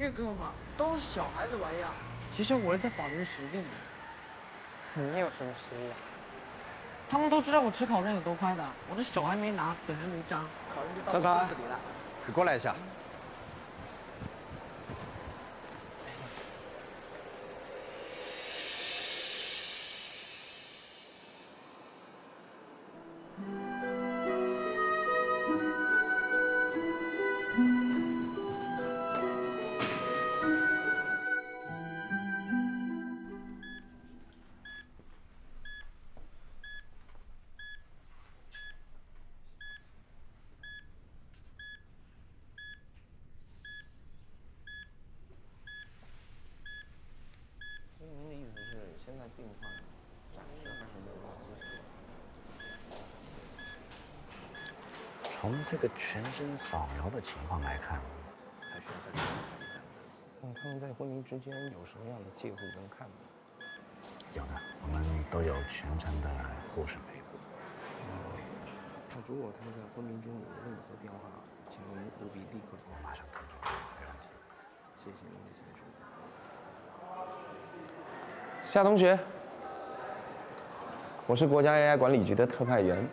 岳哥嘛，都是小孩子玩意儿。其实我是在保留实力。你有什么实力啊？他们都知道我吃烤肉有多快的，我的手还没拿，嘴还没张，烤肉就到我肚子里了。你过来一下。所以您的意思是，现在病患暂时还是没有大思想。从这个全身扫描的情况来看，还需要再观察一下。那他们在昏迷之间有什么样的介入跟看病？有的，我们都有全程的护士陪护。那如果他在昏迷中有任何变化，请您务必立刻我马上跟进，没问题。谢谢您的协助。夏同学，我是国家 AI 管理局的特派员，